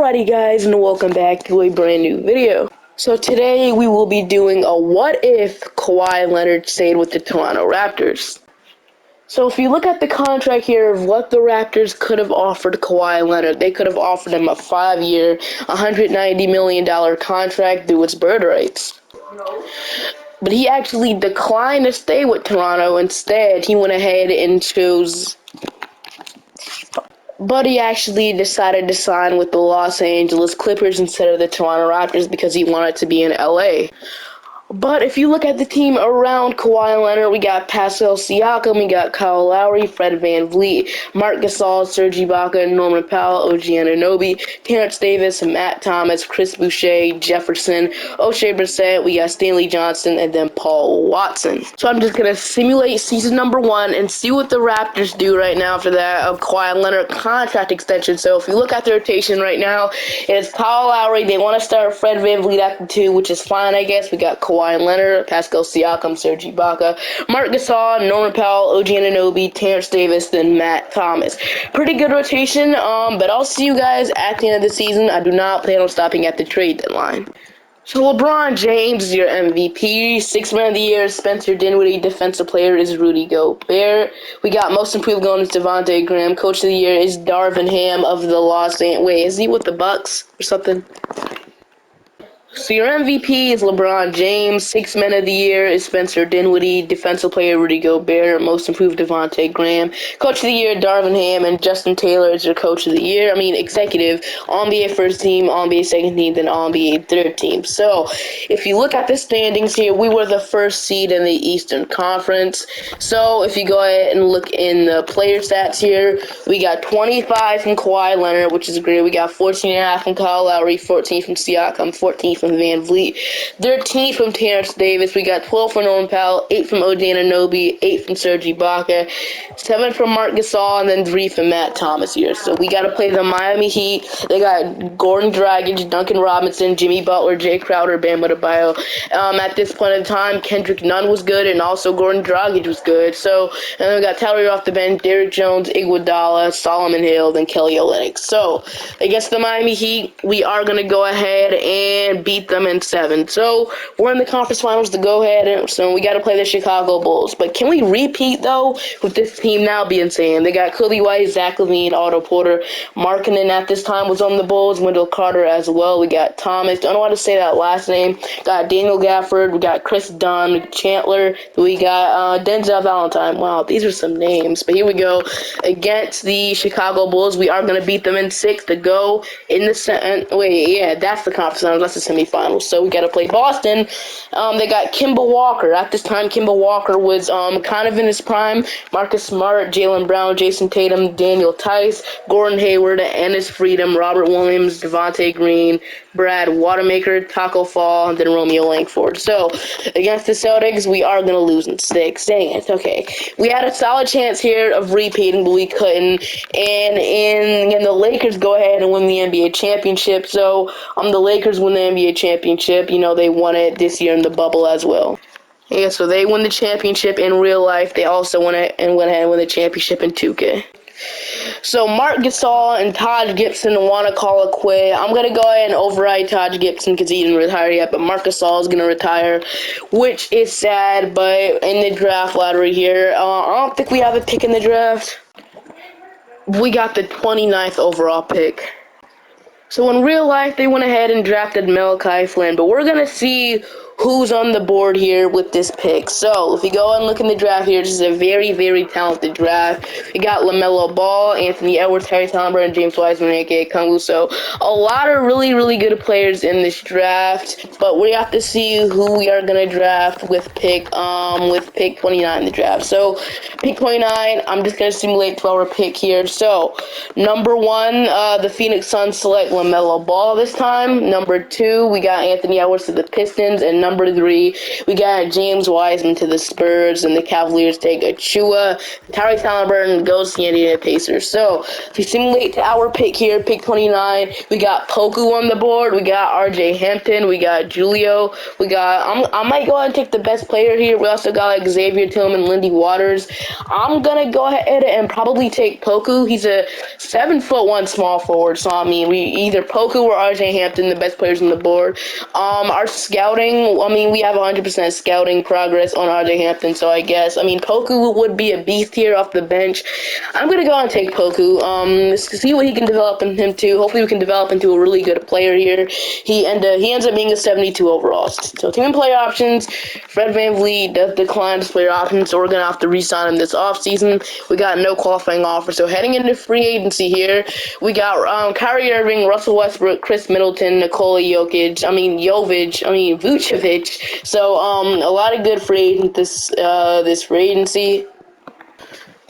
Alrighty guys, and welcome back to a brand new video. So today we will be doing a what if Kawhi Leonard stayed with the Toronto Raptors. So if you look at the contract here of what the Raptors could have offered Kawhi Leonard, they could have offered him a 5-year, $190 million contract through its bird rights. But he actually declined to stay with Toronto. Instead, he went ahead and chose... But he actually decided to sign with the Los Angeles Clippers instead of the Toronto Raptors because he wanted to be in LA. But if you look at the team around Kawhi Leonard, we got Pascal Siakam, we got Kyle Lowry, Fred VanVleet, Marc Gasol, Serge Ibaka, Norman Powell, OG Anunoby, Terrence Davis, Matt Thomas, Chris Boucher, Jefferson, O'Shea Brissett, we got Stanley Johnson, and then Paul Watson. So I'm just going to simulate season number 1 and see what the Raptors do right now after that of Kawhi Leonard contract extension. So if you look at the rotation right now, it's Kyle Lowry. They want to start Fred VanVleet at the 2, which is fine, I guess. We got Kawhi Leonard, Pascal Siakam, Serge Ibaka, Marc Gasol, Norman Powell, OG Anunoby, Terrence Davis, then Matt Thomas. Pretty good rotation, but I'll see you guys at the end of the season. I do not plan on stopping at the trade deadline. So LeBron James is your MVP. Sixth Man of the Year, Spencer Dinwiddie. Defensive Player is Rudy Gobert. We got Most Improved Going is Devontae Graham. Coach of the Year is Darvin Ham of the Los Angeles. Wait, is he with the Bucks or something? So your MVP is LeBron James. Sixth Man of the Year is Spencer Dinwiddie. Defensive Player Rudy Gobert. Most Improved Devontae Graham. Coach of the Year Darvin Ham, and Justin Taylor is your Coach of the Year. Executive. All-NBA first team, All-NBA second team, then All-NBA third team. So if you look at the standings here, we were the first seed in the Eastern Conference. So if you go ahead and look in the player stats here, we got 25 from Kawhi Leonard, which is great. We got 14.5 from Kyle Lowry, 14 from Siakam, 14 from VanVleet, 13 from Terrence Davis. We got 12 from Norman Powell, 8 from OG Anunoby, 8 from Serge Ibaka, 7 from Marc Gasol, and then 3 from Matt Thomas here. So we got to play the Miami Heat. They got Gordon Dragic, Duncan Robinson, Jimmy Butler, Jay Crowder, Bam Adebayo. At this point in time, Kendrick Nunn was good, and also Gordon Dragic was good. So, and then we got Tyler off the bench, Derrick Jones, Iguodala, Solomon Hill, then Kelly Olynyk. So against the Miami Heat, we are going to go ahead and beat them in 7. So we're in the conference finals to go ahead, and so we got to play the Chicago Bulls. But can we repeat though with this team now being same? They got Kobe White, Zach LaVine, Otto Porter, Markkanen at this time was on the Bulls, Wendell Carter as well. We got Thomas, don't know how to say that last name. Got Daniel Gafford, we got Chris Dunn, Chandler, we got Denzel Valentine. Wow, these are some names. But here we go against the Chicago Bulls. We are going to beat them in 6 to go in the that's the conference finals. That's the semifinals. So we got to play Boston. They got Kemba Walker. At this time, Kemba Walker was kind of in his prime. Marcus Smart, Jaylen Brown, Jason Tatum, Daniel Tice, Gordon Hayward, Ennis Freedom, Robert Williams, Devontae Green, Brad Wanamaker, Taco Fall, and then Romeo Langford. So against the Celtics, we are going to lose in 6. Dang it. Okay. We had a solid chance here of repeating, but we couldn't. And the Lakers go ahead and win the NBA championship. So the Lakers win the NBA championship. You know, they won it this year in the bubble as well. Yeah, so they won the championship in real life. They also went ahead and won the championship in 2K. So Marc Gasol and Taj Gibson want to call it quit. I'm going to go ahead and override Taj Gibson because he didn't retire yet, but Marc Gasol is going to retire, which is sad. But in the draft lottery here, I don't think we have a pick in the draft. We got the 29th overall pick. So in real life, they went ahead and drafted Malachi Flynn, but we're going to see who's on the board here with this pick. So if you go and look in the draft here, this is a very, very talented draft. We got LaMelo Ball, Anthony Edwards, Harry Tolliver, James Wiseman, a.k.a. Kungu. So a lot of really, really good players in this draft, but we have to see who we are going to draft with pick 29 in the draft. So pick 29, I'm just going to simulate 12 pick here. So number 1, the Phoenix Suns select LaMelo Ball this time. Number 2, we got Anthony Edwards to the Pistons, and number 3. We got James Wiseman to the Spurs, and the Cavaliers take Achua. Tyrese Halliburton goes to the Indiana Pacers. So, if you simulate to our pick here, pick 29, we got Poku on the board, we got RJ Hampton, we got Julio, I might go ahead and take the best player here. We also got like Xavier Tillman, Lindy Waters. I'm gonna go ahead and probably take Poku. He's a 7'1" small forward, so I mean, we either Poku or RJ Hampton, the best players on the board. Our scouting, I mean, we have 100% scouting progress on RJ Hampton, so I guess, I mean, Poku would be a beast here off the bench. I'm gonna go and take Poku. See what he can develop in him too. Hopefully, we can develop into a really good player here. He ends up being a 72 overall. So team and player options. Fred VanVleet does decline his player options, so we're gonna have to re-sign him this offseason. We got no qualifying offer. So heading into free agency here, we got Kyrie Irving, Russell Westbrook, Chris Middleton, Nikola Vucevic. So a lot of good free agents this free agency.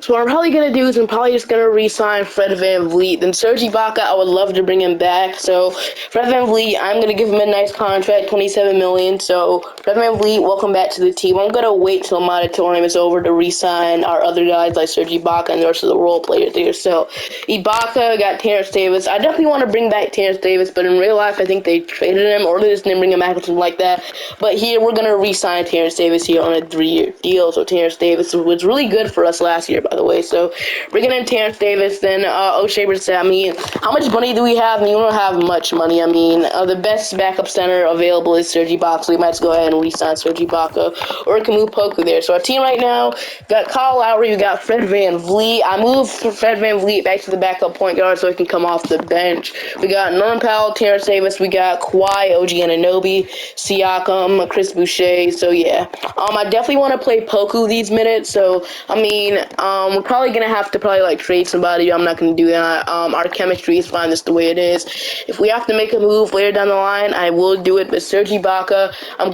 So what I'm probably going to do is I'm probably just going to re-sign Fred VanVleet. Then Serge Ibaka, I would love to bring him back. So Fred VanVleet, I'm going to give him a nice contract, $27 million. So Fred VanVleet, welcome back to the team. I'm going to wait till my moratorium is over to re-sign our other guys like Serge Ibaka and the rest of the role players there. So Ibaka, got Terrence Davis. I definitely want to bring back Terrence Davis, but in real life, I think they traded him or they just didn't bring him back or something like that. But here, we're going to re-sign Terrence Davis here on a 3-year deal. So Terrence Davis was really good for us last year, by the way. So bringing in Terrence Davis, then O'Shea Brissett. I mean, how much money do we have? I mean, we don't have much money. I mean, the best backup center available is Serge Ibaka, so we might just go ahead and re-sign Serge Ibaka, or we can move Poku there. So our team right now got Kyle Lowry, we got Fred VanVleet. I moved Fred VanVleet back to the backup point guard so he can come off the bench. We got Norman Powell, Terrence Davis, we got Kawhi, OG Anunoby, Siakam, Chris Boucher. So yeah, I definitely want to play Poku these minutes. So I mean, we're probably gonna have to like trade somebody. I'm not gonna do that. Our chemistry is fine just the way it is. If we have to make a move later down the line, I will do it. But Serge Ibaka, I'm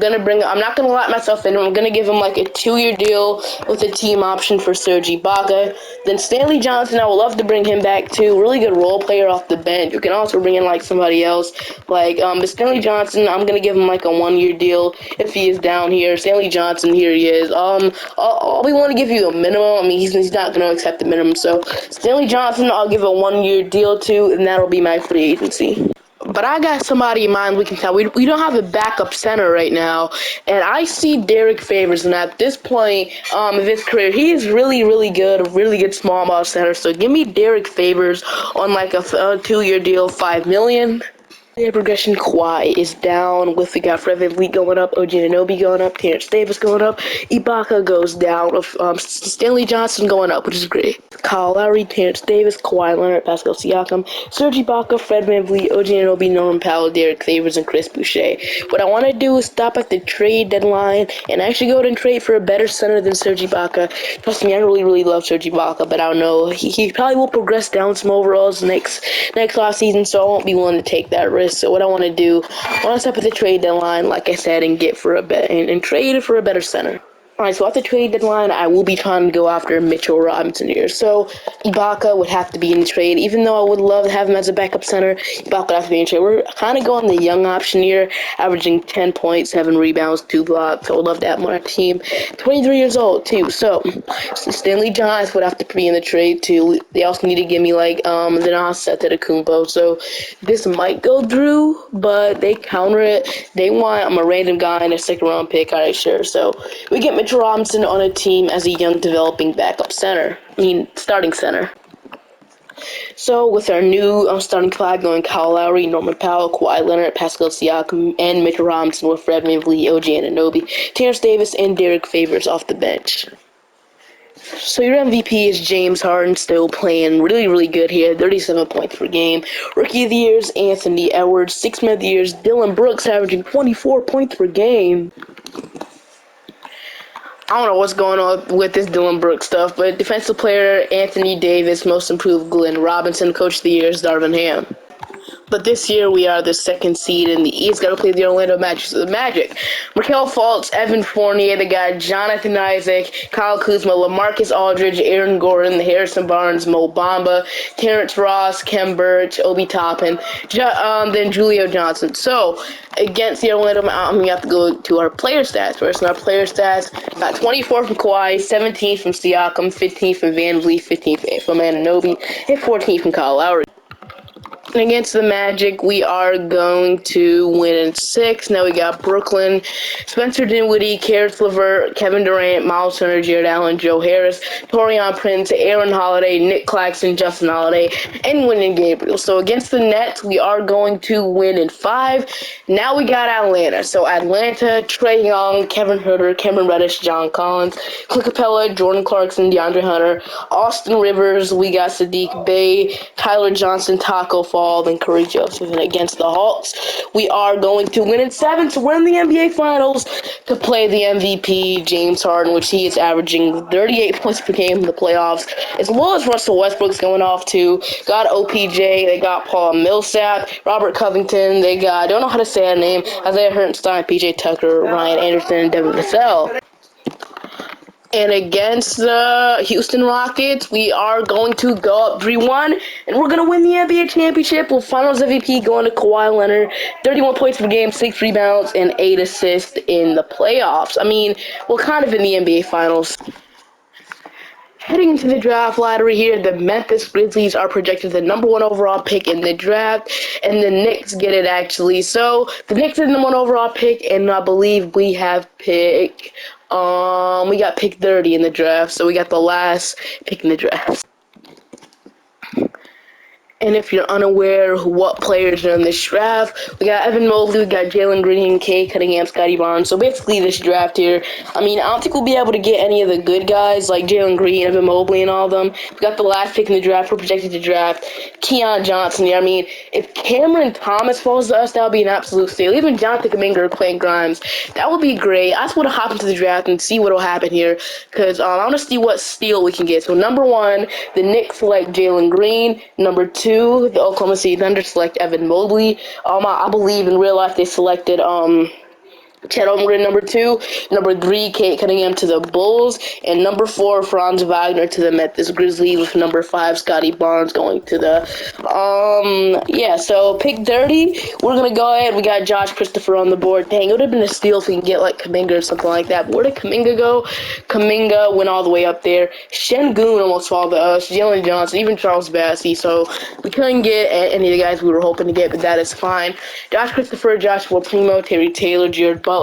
not gonna lock myself in. I'm gonna give him like a 2-year deal with a team option for Serge Ibaka. Then Stanley Johnson, I would love to bring him back too. Really good role player off the bench. You can also bring in like somebody else. But Stanley Johnson, I'm gonna give him like a 1-year deal if he is down here. Stanley Johnson, here he is. We want to give you a minimum. I mean, he's not gonna accept the minimum. So Stanley Johnson, I'll give a 1-year deal to, and that'll be my free agency. But I got somebody in mind we can tell. We don't have a backup center right now, and I see Derek Favors, and at this point of his career, he is really, really good, a really good small ball center. So give me Derek Favors on like a 2-year deal, $5 million. Their progression, Kawhi is down with, we got Fred VanVleet going up, OG Anunoby going up, Terrence Davis going up, Ibaka goes down, with Stanley Johnson going up, which is great. Kyle Lowry, Terrence Davis, Kawhi Leonard, Pascal Siakam, Serge Ibaka, Fred VanVleet, OG Anunoby, Norman Powell, Derek Favors, and Chris Boucher. What I want to do is stop at the trade deadline and actually go ahead and trade for a better center than Serge Ibaka. Trust me, I really, really love Serge Ibaka, but I don't know, he probably will progress down some overalls next offseason, so I won't be willing to take that risk. So what I want to do, I want to step at the trade deadline, like I said, and get for a bet and trade for a better center. Alright, so at the trade deadline, I will be trying to go after Mitchell Robinson here. So Ibaka would have to be in the trade. Even though I would love to have him as a backup center, Ibaka would have to be in the trade. We're kind of going the young option here, averaging 10 points, 7 rebounds, 2 blocks. So I would love to have him on our team. 23 years old, too. So Stanley Johnson would have to be in the trade, too. They also need to give me, Zanas Antetokounmpo. So this might go through, but they counter it. They want a random guy in a second-round pick. Alright, sure. So we get Mitchell Robinson on a team as a young developing backup center. Starting center. So with our new starting five going Kyle Lowry, Norman Powell, Kawhi Leonard, Pascal Siakam, and Mitchell Robinson with Fred VanVleet, OG Anunoby, Terrence Davis, and Derek Favors off the bench. So your MVP is James Harden, still playing really, really good here, 37 points per game. Rookie of the Year is Anthony Edwards. Sixth Man of the Year is Dillon Brooks, averaging 24 points per game. I don't know what's going on with this Dillon Brooks stuff, but defensive player Anthony Davis, most improved Glenn Robinson, coach of the year is Darvin Ham. But this year we are the second seed in the East. Got to play the Orlando Magic. Markel Fultz, Evan Fournier, they got Jonathan Isaac, Kyle Kuzma, LaMarcus Aldridge, Aaron Gordon, Harrison Barnes, Mo Bamba, Terrence Ross, Kem Birch, Obi Toppin, then Julio Johnson. So against the Orlando Magic, we have to go to our player stats first. And our player stats got 24 from Kawhi, 17 from Siakam, 15 from Van Vliet, 15 from Anunoby, and 14 from Kyle Lowry. Against the Magic, we are going to win in 6. Now we got Brooklyn, Spencer Dinwiddie, Karis LeVert, Kevin Durant, Miles Turner, Jared Allen, Joe Harris, Torian Prince, Aaron Holiday, Nick Claxton, Justin Holiday, and Wyndham Gabriel. So against the Nets, we are going to win in 5. Now we got Atlanta. So Atlanta, Trae Young, Kevin Huerter, Cameron Reddish, John Collins, Clint Capella, Jordan Clarkson, DeAndre Hunter, Austin Rivers, we got Sadiq Bey, Tyler Johnson, Taco Fall, and Corey Joseph. And against the Hawks, we are going to win in 7. So we're in the NBA Finals to play the MVP, James Harden, which he is averaging 38 points per game in the playoffs, as well as Russell Westbrook's going off too. Got OPJ, they got Paul Millsap, Robert Covington, they got, I don't know how to say that name, Isaiah Hartenstein, PJ Tucker, Ryan Anderson, and Devin Vassell. And against the Houston Rockets, we are going to go up 3-1, and we're going to win the NBA championship with Finals MVP going to Kawhi Leonard, 31 points per game, 6 rebounds, and 8 assists in the playoffs. I mean, we're kind of in the NBA Finals. Heading into the draft lottery here, the Memphis Grizzlies are projected the number 1 overall pick in the draft, and the Knicks get it actually. So the Knicks are the number 1 overall pick, and I believe we have pick. We got pick 30 in the draft, so we got the last pick in the draft. And if you're unaware what players are in this draft, we got Evan Mobley, we got Jalen Green, Kay Cunningham, Scotty Barnes. So basically this draft here, I mean, I don't think we'll be able to get any of the good guys like Jalen Green, Evan Mobley, and all of them. We got the last pick in the draft. We're projected to draft Keon Johnson. Yeah, I mean, if Cameron Thomas falls to us, that would be an absolute steal. Even Jonathan Kuminga or Quentin Grimes, that would be great. I just want to hop into the draft and see what will happen here, because I want to see what steal we can get. So number 1, the Knicks select Jalen Green. Number 2, the Oklahoma City Thunder select Evan Mobley. I believe in real life they selected Chet Holmgren, number 2. Number 3, Kate Cunningham to the Bulls. And number 4, Franz Wagner to the Memphis Grizzlies. With number 5, Scotty Barnes going to the, so pick 30. We're going to go ahead. We got Josh Christopher on the board. Dang, it would have been a steal if we can get, like, Kuminga or something like that. But where did Kuminga go? Kuminga went all the way up there. Şengün almost fell to us. Jalen Johnson, even Charles Bassey. So we couldn't get any of the guys we were hoping to get, but that is fine. Josh Christopher, Joshua Primo, Terry Taylor, Jared Butler.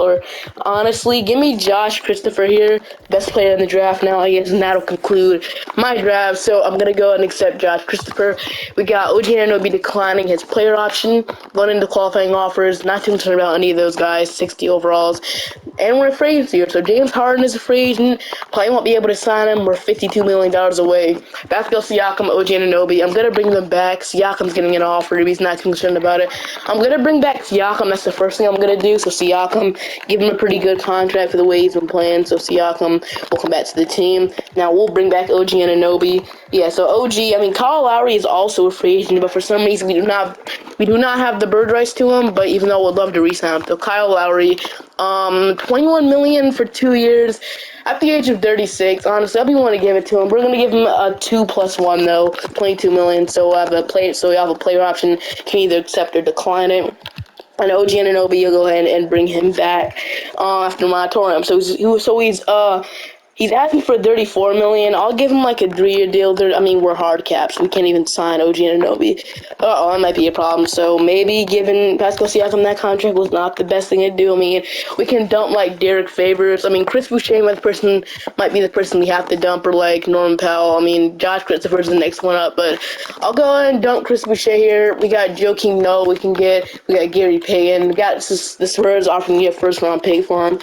Honestly, give me Josh Christopher here, best player in the draft now, I guess, and that'll conclude my draft. So I'm gonna go ahead and accept Josh Christopher. We got OG Anunoby declining his player option, going into qualifying offers. Not too concerned about any of those guys. 60 overalls, and we're a free agent here. So James Harden is a free agent. Probably won't be able to sign him. We're $52 million away. Pascal Siakam, OG Anunoby. I'm gonna bring them back. Siakam's getting an offer. He's not too concerned about it. I'm gonna bring back Siakam. That's the first thing I'm gonna do. So Siakam, give him a pretty good contract for the way he's been playing. So Siakam will come back to the team. Now we'll bring back OG Anunoby. Yeah, so OG, I mean, Kyle Lowry is also a free agent, but for some reason we do not have the bird rights to him, but even though we'd love to re-sign him. So Kyle Lowry, $21 million for 2 years. At the age of 36, honestly, I'll be willing to give it to him. We're going to give him a 2+1, though, $22 million. So we have a player option. Can either accept or decline it. And OG Anunoby, you'll go ahead and bring him back after moratorium. He's asking for $34 million. I'll give him like a 3-year deal. We're hard caps. We can't even sign OG Anunoby. That might be a problem. So maybe giving Pascal Siakam that contract was not the best thing to do. I mean, we can dump like Derek Favors. I mean, Chris Boucher might be the person we have to dump, or like Norman Powell. I mean, Josh Christopher's the next one up, but I'll go ahead and dump Chris Boucher here. We got Joakim Noah we got Gary Payton. We got the Spurs offering me a first-round pick for him.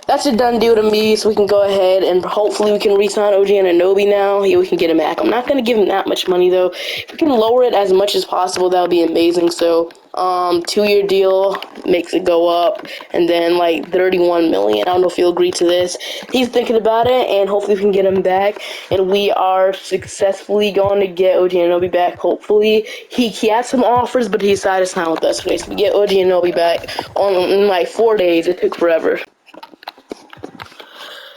that's a done deal to me, so we can go ahead and hopefully we can re-sign OG Anunoby now. Yeah, we can get him back. I'm not going to give him that much money, though. If we can lower it as much as possible, that would be amazing. So, 2-year deal makes it go up, and then, like, 31 million. I don't know if he'll agree to this. He's thinking about it, and hopefully we can get him back, and we are successfully going to get OG Anunoby back, hopefully. He had some offers, but he decided to sign with us today, so we get OG Anunoby back in, like, 4 days. It took forever.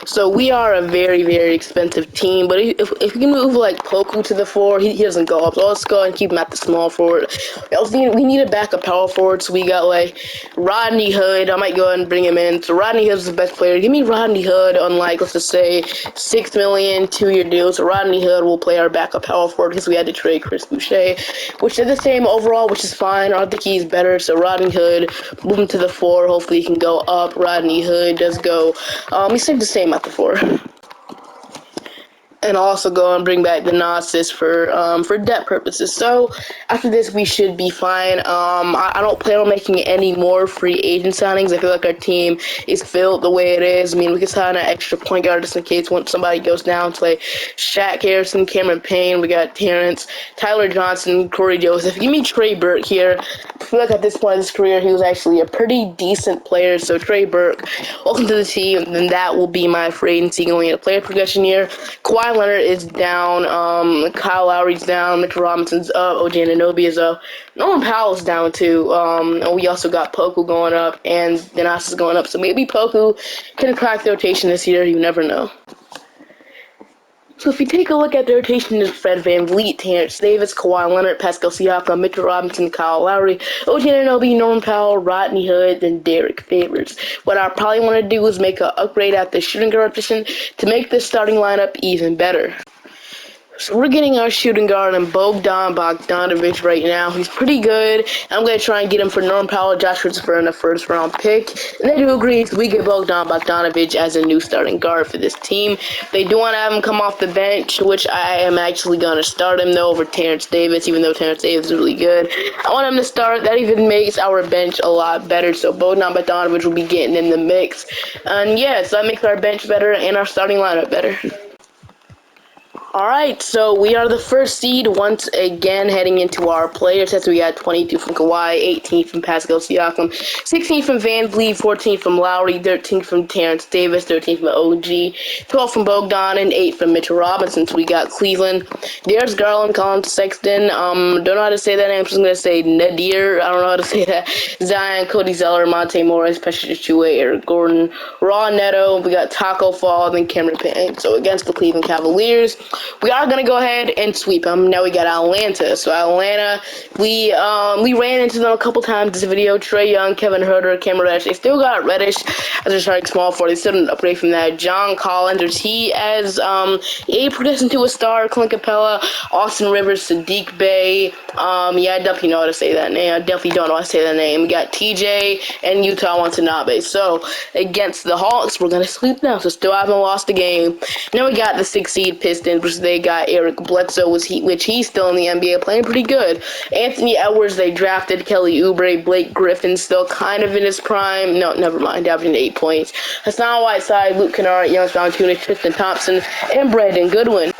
So we are a very, very expensive team, but if we can move like Poku to the 4, he doesn't go up. So let's go and keep him at the small forward. We need a backup power forward, so we got like Rodney Hood. I might go ahead and bring him in. So Rodney Hood's the best player. Give me Rodney Hood on like, let's just say, $6 million, 2-year deal. So Rodney Hood will play our backup power forward because we had to trade Chris Boucher, which is the same overall, which is fine. I think he's better. So Rodney Hood, move him to the 4. Hopefully he can go up. Rodney Hood does go. He stayed the same at the 4. And also go and bring back the Gnosis for debt purposes. So after this, we should be fine. I don't plan on making any more free agent signings. I feel like our team is filled the way it is. I mean, we can sign an extra point guard just in case when somebody goes down. To like Shaq Harrison, Cameron Payne. We got Terrence, Tyler Johnson, Corey Joseph. Give me Trey Burke here. I feel like at this point in his career, he was actually a pretty decent player. So Trey Burke, welcome to the team. And that will be my free agency going into player progression year. Kawhi Leonard is down. Kyle Lowry's down. Mitchell Robinson's up. OG Anunoby is up. Norman Powell's down too. And we also got Poku going up, and Denas is going up. So maybe Poku can crack the rotation this year. You never know. So if you take a look at the rotation, there's Fred VanVleet, Terrence Davis, Kawhi Leonard, Pascal Siakam, Mitchell Robinson, Kyle Lowry, OG Anunoby, Norman Powell, Rodney Hood, then Derek Favors. What I probably want to do is make an upgrade at the shooting guard position to make this starting lineup even better. So we're getting our shooting guard in Bogdan Bogdanovic right now. He's pretty good. I'm going to try and get him for Norman Powell, Josh Christopher in a first-round pick. And they do agree, so we get Bogdan Bogdanovic as a new starting guard for this team. They do want to have him come off the bench, which I am actually going to start him, though, over Terrence Davis, even though Terrence Davis is really good. I want him to start. That even makes our bench a lot better. So Bogdan Bogdanovic will be getting in the mix. And, yeah, so that makes our bench better and our starting lineup better. Alright, so we are the first seed once again heading into our player test. We got 22 from Kawhi, 18 from Pascal Siakam, 16 from VanVleet, 14 from Lowry, 13 from Terrence Davis, 13 from OG, 12 from Bogdan, and 8 from Mitchell Robinson. So we got Cleveland, Darius Garland, Colin Sexton, don't know how to say that name, I'm just going to say Nadir, I don't know how to say that, Zion, Cody Zeller, Monte Morris, Precious Achiuwa, Eric Gordon, Raw Neto, we got Taco Fall, and then Cameron Payne. So against the Cleveland Cavaliers, we are going to go ahead and sweep them. Now we got Atlanta. So Atlanta, we ran into them a couple times this video. Trae Young, Kevin Huerter, Cameron Reddish. They still got Reddish as their starting small forward. They still didn't upgrade from that. John Collins, there's he as a progressing to a star. Clint Capella, Austin Rivers, Sadiq Bey. Yeah, I definitely know how to say that name. I definitely don't know how to say that name. We got TJ and Utah Watanabe. So against the Hawks, we're going to sweep them. So still haven't lost the game. Now we got the 6-seed Pistons, which they got Eric Bledsoe, which he's still in the NBA playing pretty good. Anthony Edwards, they drafted Kelly Oubre, Blake Griffin still kind of in his prime. No, never mind, averaging 8 points. Hassan Whiteside, Luke Kennard, Jonas Valanciunas, Tristan Thompson, and Brandon Goodwin.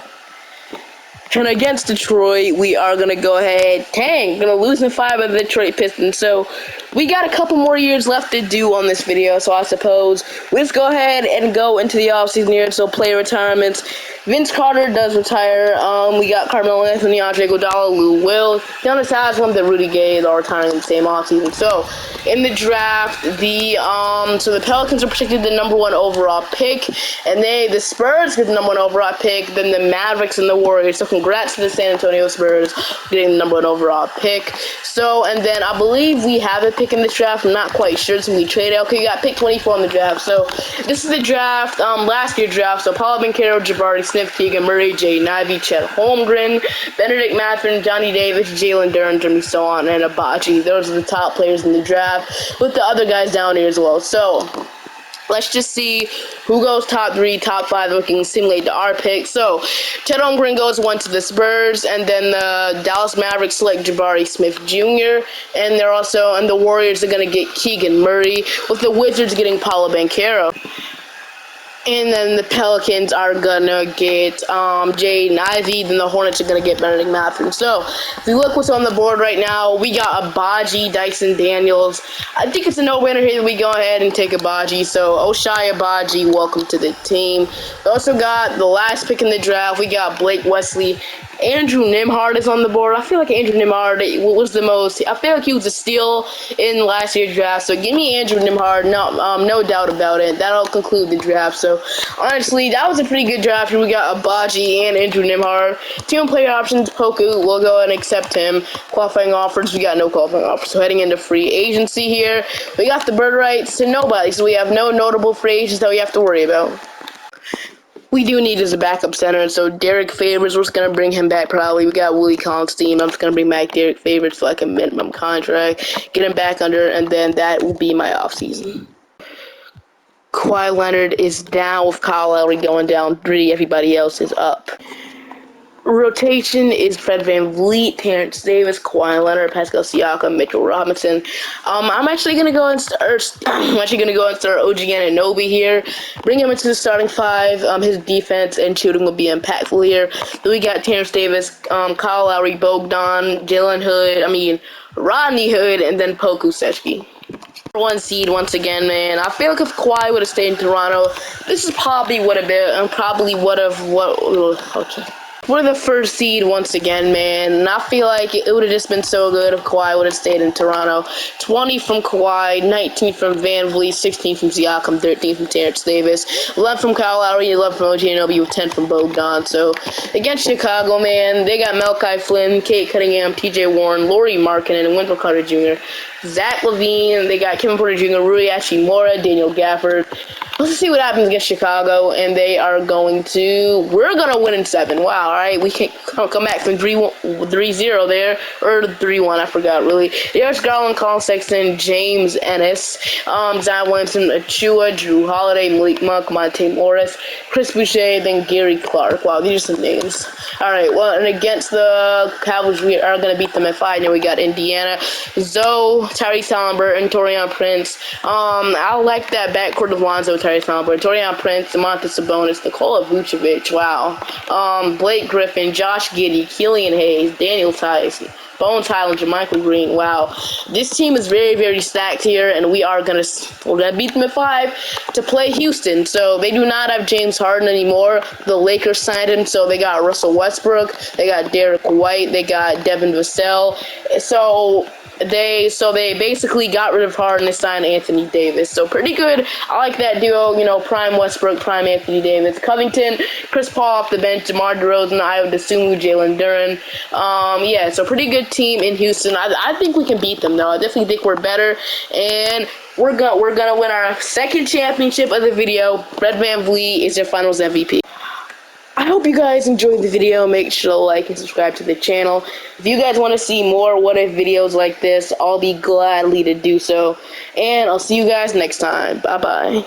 And against Detroit, we are going to go ahead, going to lose in 5 of the Detroit Pistons. So we got a couple more years left to do on this video. So I suppose let's go ahead and go into the offseason here. So player retirements. Vince Carter does retire. We got Carmelo Anthony, Andre Iguodala, Lou Will. Jonas Haslam, the Rudy Gay, are retiring in the same offseason. So in the draft, so the Pelicans are projected the #1 overall pick, and the Spurs get the #1 overall pick. Then the Mavericks and the Warriors. So congrats to the San Antonio Spurs getting the #1 overall pick. So, and then I believe we have a pick in this draft. I'm not quite sure. It's going to be traded. Okay, you got pick 24 in the draft. So this is the draft, last year's draft. So Paolo Banchero, Jabari Smith, Keegan Murray, Jay Ivey, Chet Holmgren, Benedict Mathurin, Johnny Davis, Jalen Duren, Jimmy Sohan, and Abachi. Those are the top players in the draft, with the other guys down here as well. So let's just see who goes top 3, top 5, and we can simulate our pick. So, Chet Holmgren goes 1 to the Spurs, and then the Dallas Mavericks select Jabari Smith Jr., and the Warriors are going to get Keegan Murray, with the Wizards getting Paolo Banchero. And then the Pelicans are gonna get Jaden Ivey. Then the Hornets are gonna get Benedict Matthews. So if you look what's on the board right now, we got Abaji, Dyson Daniels. I think it's a no-brainer here that we go ahead and take Abaji. So Oshai Abaji, welcome to the team. We also got the last pick in the draft. We got Blake Wesley. Andrew Nimhard is on the board. I feel like Andrew Nimhard was the most. I feel like he was a steal in last year's draft. So give me Andrew Nimhard. No doubt about it. That'll conclude the draft. So honestly, that was a pretty good draft. Here we got Abaji and Andrew Nimhard. Team player options. Poku. We'll go ahead and accept him. Qualifying offers. We got no qualifying offers. So heading into free agency here, we got the bird rights to nobody. So we have no notable free agents that we have to worry about. We do need as a backup center, so Derek Favors, we're just going to bring him back probably. We got Willie Constein. I'm just going to bring back Derek Favors for like a minimum contract, get him back under, and then that will be my offseason. Kawhi Leonard is down with Kyle Lowry going down 3. Everybody else is up. Rotation is Fred VanVleet, Terrence Davis, Kawhi Leonard, Pascal Siakam, Mitchell Robinson. I'm actually gonna go and start. I'm actually gonna go and start OG Anunoby here. Bring him into the starting 5. His defense and shooting will be impactful here. Then we got Terrence Davis, Kyle Lowry, Bogdan, Rodney Hood, and then Poku Sechki. 1 seed once again, man. I feel like if Kawhi would have stayed in Toronto, this is probably would have been. Okay. We're the 1st seed once again, man, and I feel like it would have just been so good if Kawhi would have stayed in Toronto. 20 from Kawhi, 19 from VanVleet, 16 from Siakam, 13 from Terrence Davis, 11 from Kyle Lowry, 11 from OG Anunoby, with 10 from Bogdan. So against Chicago, man, they got Malachi Flynn, Kate Cunningham, T.J. Warren, Lauri Markkanen, and Wendell Carter Jr., Zach LaVine. They got Kevin Porter Jr., Rui Hachimura, Daniel Gafford. Let's see what happens against Chicago, and we're going to win in 7. Wow, all right, we can come back from 3-0 there, or 3-1, I forgot, really. Darius Garland, Colin Sexton, James Ennis, Zion Williamson, Achua, Drew Holiday, Malik Monk, Monte Morris, Chris Boucher, then Gary Clark. Wow, these are some names. All right, well, and against the Cowboys, we are going to beat them at 5. Now we got Indiana, Zoe, Tyrese Halliburton, Taurean Prince. I like that backcourt of Lonzo, Tyrese Halliburton, Taurean Prince, Domantas Sabonis, Nikola Vucevic. Wow. Blake Griffin, Josh Giddey, Killian Hayes, Daniel Tice, Bones Highland, Jermichael Green. Wow, this team is very, very stacked here, and we're gonna beat them at 5 to play Houston. So they do not have James Harden anymore. The Lakers signed him, so they got Russell Westbrook, they got Derek White, they got Devin Vassell. So they basically got rid of Harden and signed Anthony Davis. So pretty good. I like that duo, prime Westbrook, prime Anthony Davis. Covington, Chris Paul off the bench, DeMar DeRozan, Ayo Dosunmu, Jalen Duren. Yeah, so pretty good team in Houston. I think we can beat them, though. I definitely think we're better, and we're gonna win our 2nd championship of the video. Fred VanVleet is your Finals MVP. I hope you guys enjoyed the video. Make sure to like and subscribe to the channel. If you guys want to see more what if videos like this, I'll be gladly to do so. And I'll see you guys next time. Bye bye.